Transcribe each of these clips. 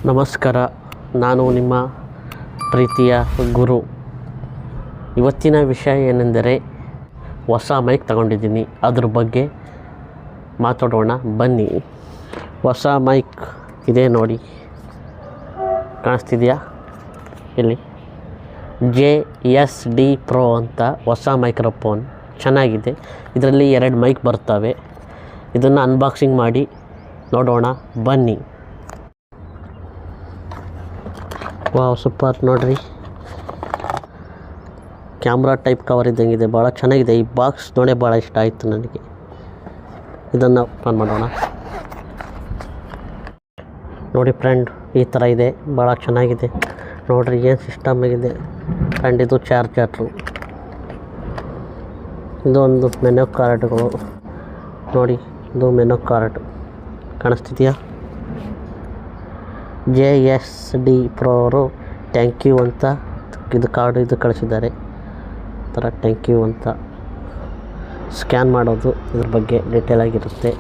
ನಮಸ್ಕಾರ, ನಾನು ನಿಮ್ಮ ಪ್ರೀತಿಯ ಗುರು. ಇವತ್ತಿನ ವಿಷಯ ಏನೆಂದರೆ ಹೊಸ ಮೈಕ್ ತಗೊಂಡಿದ್ದೀನಿ, ಅದ್ರ ಬಗ್ಗೆ ಮಾತಾಡೋಣ ಬನ್ನಿ. ಹೊಸ ಮೈಕ್ ಇದೆ ನೋಡಿ, ಕಾಣಿಸ್ತಿದೆಯಾ ಇಲ್ಲಿ? JSD Pro ಅಂತ ಹೊಸ ಮೈಕ್ರೋಫೋನ್ ಚೆನ್ನಾಗಿದೆ. ಇದರಲ್ಲಿ 2 ಮೈಕ್ ಬರ್ತವೆ. ಇದನ್ನು ಅನ್ಬಾಕ್ಸಿಂಗ್ ಮಾಡಿ ನೋಡೋಣ ಬನ್ನಿ. ವಾವ್, ಸೂಪರ್ ನೋಡ್ರಿ, ಕ್ಯಾಮ್ರಾ ಟೈಪ್ ಕವರ್ ಇದ್ದಂಗಿದೆ, ಭಾಳ ಚೆನ್ನಾಗಿದೆ. ಈ ಬಾಕ್ಸ್ ನೋಡೇ ಭಾಳ ಇಷ್ಟ ಆಯಿತು ನನಗೆ. ಇದನ್ನು ಓಪನ್ ಮಾಡೋಣ. ನೋಡಿ ಫ್ರೆಂಡ್, ಈ ಥರ ಇದೆ, ಭಾಳ ಚೆನ್ನಾಗಿದೆ ನೋಡ್ರಿ. ಏನು ಸಿಸ್ಟಮ್ ಆಗಿದೆ ಫ್ರೆಂಡ್. ಇದು ಚಾರ್ಜರು, ಇದೊಂದು ಮೆನು ಕಾರ್ಡ್ಗಳು ನೋಡಿ. ಇದು ಮೆನು ಕಾರ್ಡ್ ಕಾಣಿಸ್ತಿದೆಯಾ? JSD Pro ಅವರು ಥ್ಯಾಂಕ್ ಯು ಅಂತ ಇದು ಕಾರ್ಡು ಇದು ಕಳಿಸಿದ್ದಾರೆ. ಥರ ಥ್ಯಾಂಕ್ ಯು ಅಂತ ಸ್ಕ್ಯಾನ್ ಮಾಡೋದು, ಇದ್ರ ಬಗ್ಗೆ ಡೀಟೇಲ್ ಆಗಿರುತ್ತೆ.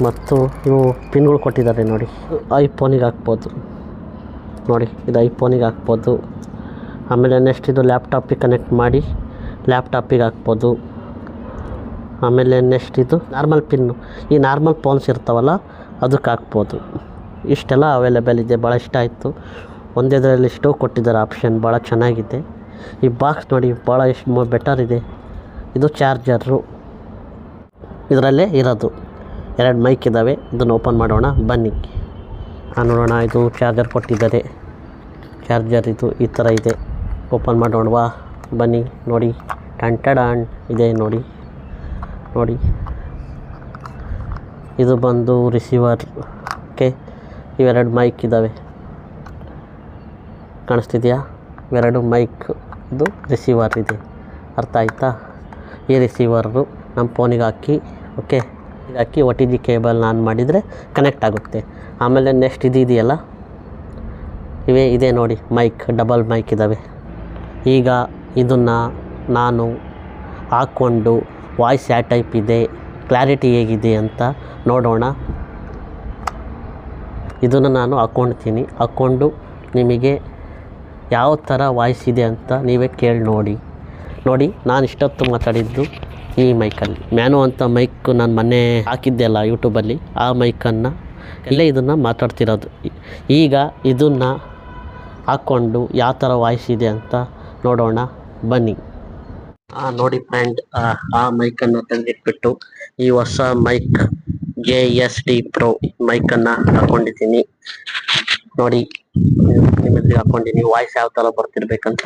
ಮತ್ತು ಇವು ಪಿನ್ಗಳು ಕೊಟ್ಟಿದ್ದಾರೆ ನೋಡಿ. ಐಫೋನಿಗೆ ಹಾಕ್ಬೋದು ನೋಡಿ, ಇದು ಐಫೋನಿಗೆ ಹಾಕ್ಬೋದು. ಆಮೇಲೆ ನೆಕ್ಸ್ಟ್ ಇದು ಲ್ಯಾಪ್ಟಾಪಿಗೆ ಕನೆಕ್ಟ್ ಮಾಡಿ ಲ್ಯಾಪ್ಟಾಪಿಗೆ ಹಾಕ್ಬೋದು. ಆಮೇಲೆ ನೆಕ್ಸ್ಟ್ ಇದು ನಾರ್ಮಲ್ ಪಿನ್ನು, ಈ ನಾರ್ಮಲ್ ಫೋನ್ಸ್ ಇರ್ತಾವಲ್ಲ ಅದಕ್ಕೆ ಹಾಕ್ಬೋದು. ಇಷ್ಟೆಲ್ಲ ಅವೈಲೇಬಲ್ ಇದೆ, ಭಾಳ ಇಷ್ಟ ಆಯಿತು. ಒಂದೇದರಲ್ಲಿ ಇಷ್ಟು ಕೊಟ್ಟಿದ್ದಾರೆ ಆಪ್ಷನ್, ಭಾಳ ಚೆನ್ನಾಗಿದೆ. ಈ ಬಾಕ್ಸ್ ನೋಡಿ, ಭಾಳ ಎಷ್ಟು ಬೆಟರ್ ಇದೆ. ಇದು ಚಾರ್ಜರು, ಇದರಲ್ಲೇ ಇರೋದು 2 ಮೈಕ್ ಇದ್ದಾವೆ. ಇದನ್ನು ಓಪನ್ ಮಾಡೋಣ ಬನ್ನಿ. ನೋಡೋಣ, ಇದು ಚಾರ್ಜರ್ ಕೊಟ್ಟಿದ್ದಾರೆ. ಚಾರ್ಜರ್ ಇದು ಈ ಥರ ಇದೆ. ಓಪನ್ ಮಾಡೋಣವಾ ಬನ್ನಿ. ನೋಡಿ, ಟಂಟಡಾನ್ ಇದೆ ನೋಡಿ. ಇದು ಬಂದು ರಿಸೀವರ್. ಓಕೆ, ಇವೆರಡು ಮೈಕ್ ಇದ್ದಾವೆ, ಕಾಣಿಸ್ತಿದೆಯಾ? ಇವೆರಡು ಮೈಕ್, ಇದು ರಿಸೀವರ್ ಇದೆ. ಅರ್ಥ ಆಯಿತಾ? ಈ ರಿಸೀವರು ನಮ್ಮ ಫೋನಿಗೆ ಹಾಕಿ, ಓಕೆ, ಹಾಕಿ OTG ಕೇಬಲ್ನ ಆನ್ ಮಾಡಿದರೆ ಕನೆಕ್ಟ್ ಆಗುತ್ತೆ. ಆಮೇಲೆ ನೆಕ್ಸ್ಟ್ ಇದು ಇದೆಯಲ್ಲ, ಇದೆ ನೋಡಿ ಮೈಕ್, ಡಬಲ್ ಮೈಕ್ ಇದ್ದಾವೆ. ಈಗ ಇದನ್ನು ನಾನು ಹಾಕ್ಕೊಂಡು ವಾಯ್ಸ್ ಯಾವ ಟೈಪ್ ಇದೆ, ಕ್ಲಾರಿಟಿ ಹೇಗಿದೆ ಅಂತ ನೋಡೋಣ. ಇದನ್ನು ನಾನು ಹಾಕ್ಕೊಂಡು ನಿಮಗೆ ಯಾವ ಥರ ವಾಯ್ಸ್ ಇದೆ ಅಂತ ನೀವೇ ಕೇಳಿ ನೋಡಿ. ನಾನು ಇಷ್ಟೊತ್ತು ಮಾತಾಡಿದ್ದು ಈ ಮೈಕಲ್ಲಿ. ಮ್ಯಾನೋ ಅಂತ ಮೈಕ್ ನಾನು ಮೊನ್ನೆ ಹಾಕಿದ್ದೆ ಅಲ್ಲ ಯೂಟ್ಯೂಬಲ್ಲಿ, ಆ ಮೈಕನ್ನು ಇಲ್ಲೇ ಇದನ್ನು ಮಾತಾಡ್ತಿರೋದು. ಈಗ ಇದನ್ನು ಹಾಕ್ಕೊಂಡು ಯಾವ ಥರ ವಾಯ್ಸ್ ಇದೆ ಅಂತ ನೋಡೋಣ ಬನ್ನಿ. ನೋಡಿ ಫ್ರೆಂಡ್, ಆ ಮೈಕನ್ನು ತೆಗೆದಿಟ್ಬಿಟ್ಟು ಈ ಹೊಸ ಮೈಕ್ JSD Pro ಮೈಕನ್ನು ಹಾಕ್ಕೊಂಡಿದ್ದೀನಿ ನೋಡಿ. ನಿಮ್ಮಲ್ಲಿ ಹಾಕ್ಕೊಂಡಿನಿ, ವಾಯ್ಸ್ ಯಾವ ಥರ ಬರ್ತಿರ್ಬೇಕಂತ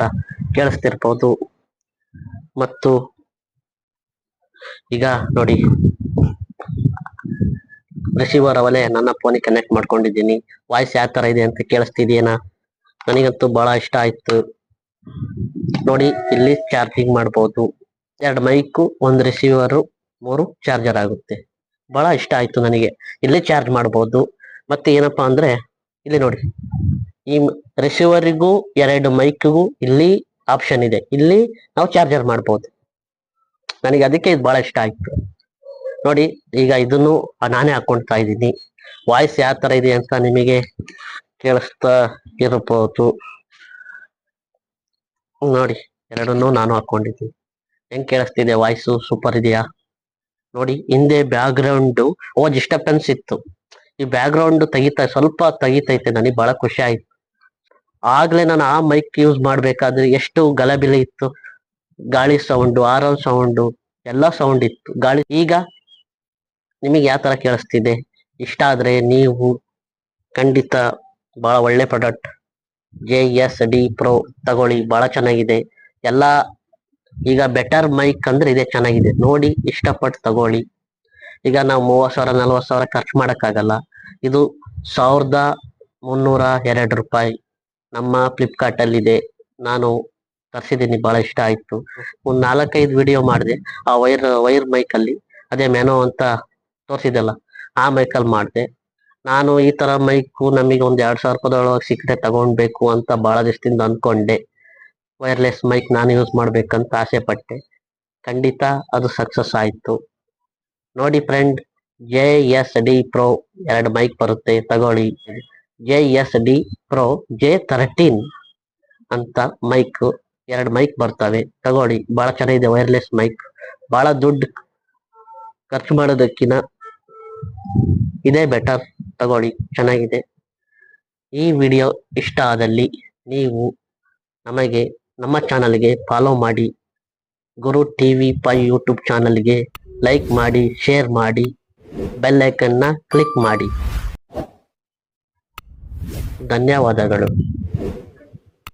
ಕೇಳಿಸ್ತಿರ್ಬೋದು. ಮತ್ತು ಈಗ ನೋಡಿ, ರಿಸೀವರ್ ಅವಲೇ ನನ್ನ ಫೋನಿಗೆ ಕನೆಕ್ಟ್ ಮಾಡ್ಕೊಂಡಿದ್ದೀನಿ. ವಾಯ್ಸ್ ಯಾವ ಥರ ಇದೆ ಅಂತ ಕೇಳಿಸ್ತಿದೆಯೇನಾ? ನನಗಂತೂ ಭಾಳ ಇಷ್ಟ ಆಯಿತು ನೋಡಿ. ಇಲ್ಲಿ ಚಾರ್ಜಿಂಗ್ ಮಾಡ್ಬೋದು, 2 ಮೈಕು, 1 ರಿಸೀವರು, 3 ಚಾರ್ಜರ್ ಆಗುತ್ತೆ. ಭಾಳ ಇಷ್ಟ ಆಯಿತು ನನಗೆ. ಇಲ್ಲಿ ಚಾರ್ಜ್ ಮಾಡ್ಬೋದು. ಮತ್ತು ಏನಪ್ಪ ಅಂದರೆ ಇಲ್ಲಿ ನೋಡಿ, ಈ ರಿಸೀವರಿಗೂ 2 ಮೈಕ್ಗೂ ಇಲ್ಲಿ ಆಪ್ಷನ್ ಇದೆ. ಇಲ್ಲಿ ನಾವು ಚಾರ್ಜರ್ ಮಾಡ್ಬೋದು. ನನಗೆ ಅದಕ್ಕೆ ಇದು ಭಾಳ ಇಷ್ಟ ಆಯಿತು ನೋಡಿ. ಈಗ ಇದನ್ನು ನಾನೇ ಹಾಕ್ಕೊಳ್ತಾ ಇದ್ದೀನಿ. ವಾಯ್ಸ್ ಯಾವ ಥರ ಇದೆ ಅಂತ ನಿಮಗೆ ಕೇಳಿಸ್ತಾ ಇರ್ಬೋದು ನೋಡಿ. 2 ನಾನು ಹಾಕ್ಕೊಂಡಿದ್ದೀನಿ. ಹೆಂಗೆ ಕೇಳಿಸ್ತಿದೆ ವಾಯ್ಸು? ಸೂಪರ್ ಇದೆಯಾ ನೋಡಿ. ಹಿಂದೆ ಬ್ಯಾಕ್ಗ್ರೌಂಡು ಡಿಸ್ಟರ್ಬೆನ್ಸ್ ಇತ್ತು. ಈ ಬ್ಯಾಕ್ಗ್ರೌಂಡ್ ಸ್ವಲ್ಪ ತೆಗಿತೈತೆ. ನನಗೆ ಭಾಳ ಖುಷಿ ಆಯಿತು. ಆಗಲೇ ನಾನು ಆ ಮೈಕ್ ಯೂಸ್ ಮಾಡಬೇಕಾದ್ರೆ ಎಷ್ಟು ಗಲಬಿಲೆ ಇತ್ತು. ಗಾಳಿ ಸೌಂಡು, ಆರನ್ ಸೌಂಡು, ಎಲ್ಲ ಸೌಂಡ್ ಇತ್ತು ಗಾಳಿ. ಈಗ ನಿಮಗೆ ಯಾವ ಥರ ಕೇಳಿಸ್ತಿದೆ? ಇಷ್ಟ ಆದರೆ ನೀವು ಖಂಡಿತ ಭಾಳ ಒಳ್ಳೆ ಪ್ರಾಡಕ್ಟ್ JSD Pro ತಗೊಳ್ಳಿ, ಭಾಳ ಚೆನ್ನಾಗಿದೆ ಎಲ್ಲ. ಈಗ ಬೆಟರ್ ಮೈಕ್ ಅಂದರೆ ಇದೇ ಚೆನ್ನಾಗಿದೆ ನೋಡಿ. ಇಷ್ಟಪಟ್ಟು ತಗೊಳ್ಳಿ. ಈಗ ನಾವು 30,000 40,000 ಖರ್ಚು ಮಾಡೋಕ್ಕಾಗಲ್ಲ. ಇದು 1,302 ರೂಪಾಯಿ ನಮ್ಮ ಫ್ಲಿಪ್ಕಾರ್ಟಲ್ಲಿದೆ. ನಾನು ತರಿಸಿದ್ದೀನಿ, ಭಾಳ ಇಷ್ಟ ಆಯಿತು. ಒಂದು 4-5 ವಿಡಿಯೋ ಮಾಡಿದೆ ಆ ವೈರ್ ಮೈಕಲ್ಲಿ. ಅದೇ ಮ್ಯಾನೋ ಅಂತ ತೋರಿಸಿದೆಲ್ಲ, ಆ ಮೈಕಲ್ಲಿ ಮಾಡಿದೆ ನಾನು. ಈ ಥರ ಮೈಕು ನಮಗೆ ಒಂದು 2,000 ರೂಪಾಯಿದೊಳಗೆ ಸಿಕ್ಕರೆ ತಗೊಳ್ಬೇಕು ಅಂತ ಭಾಳ ದಿವಸದಿಂದ ಅಂದ್ಕೊಂಡೆ. ವೈರ್ಲೆಸ್ ಮೈಕ್ ನಾನು ಯೂಸ್ ಮಾಡಬೇಕಂತ ಆಸೆ ಪಟ್ಟೆ. ಖಂಡಿತ ಅದು ಸಕ್ಸಸ್ ಆಯಿತು ನೋಡಿ ಫ್ರೆಂಡ್. JSD Pro 2 ಮೈಕ್ ಬರುತ್ತೆ ತಗೊಳ್ಳಿ. JSD Pro J13 ಅಂತ ಮೈಕ್ 2 ಮೈಕ್ ಬರ್ತವೆ ತಗೊಳ್ಳಿ. ಬಹಳ ಚೆನ್ನಾಗಿದೆ ವೈರ್ಲೆಸ್ ಮೈಕ್. ಬಹಳ ದುಡ್ಡು ಖರ್ಚು ಮಾಡೋದಕ್ಕಿಂತ ಇದೇ ಬೆಟರ್, ತಗೊಳ್ಳಿ, ಚೆನ್ನಾಗಿದೆ. ಈ ವಿಡಿಯೋ ಇಷ್ಟ ಆದಲ್ಲಿ ನೀವು ನಮ್ಮ ಚಾನಲ್ಗೆ ಫಾಲೋ ಮಾಡಿ. ಗುರು TV5 ಯೂಟ್ಯೂಬ್ ಚಾನಲ್ಗೆ ಲೈಕ್ ಮಾಡಿ, ಶೇರ್ ಮಾಡಿ, ಬೆಲ್ ಐಕನ್ನ ಕ್ಲಿಕ್ ಮಾಡಿ. ಧನ್ಯವಾದಗಳು.